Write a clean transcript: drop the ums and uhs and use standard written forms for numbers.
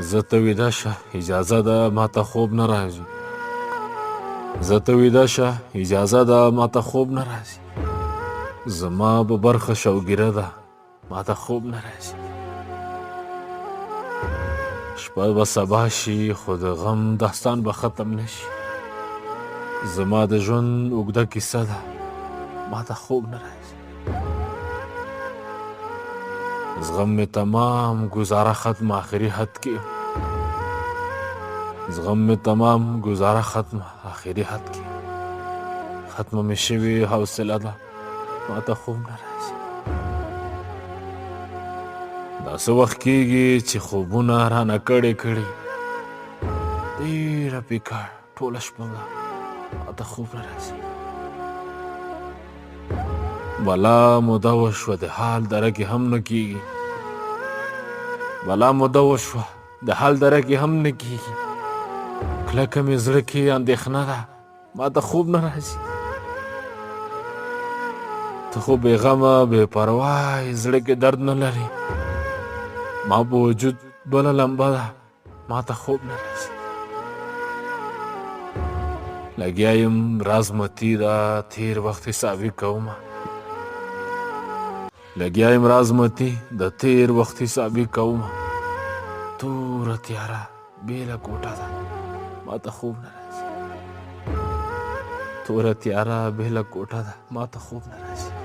زه ته ویده شه اجازه ده ماته خوب نه راځي زه ته ویده شه اجازه ده ماته خوب نه راځي زما به برخه شوګیره ده ماته خوب نه راځي شپه به سبا شي خو د غم داستان به ختم نشي زما د ژوند اوږده کیسه ده ماته خوب نه راځي زغم می تمام گزاره ختم آخری حد کی زغم می تمام گزاره ختم آخری حد کی ختم می شوی حوصله ده ماته خوب نه راځي داسې وخت کېږي چې خوبونه رانه کړې ډېره پیکه ټوله شپه ده ماته خوب نه راځي بلا موده وشوه د حال درکې هم نه کېږي بلا موده وشوه د حال درکې هم نه کېږي کلکه مې زړه کې اندېښنه ده ماته خوب نه راځي ته خو بېغمه بې پروا زړه کې درد نه لري ما په وجود بله لمبه ده ماته خوب نه راځي لګیا یم راز متي ده تېر وخت حسابي کومه لګیا یم راز متي د تېر وخت حسابي کومه توره تیاره بېله کوټه ده ماته خوب نه راځي توره تیاره بېله کوټه ده ماته خوب نه راځي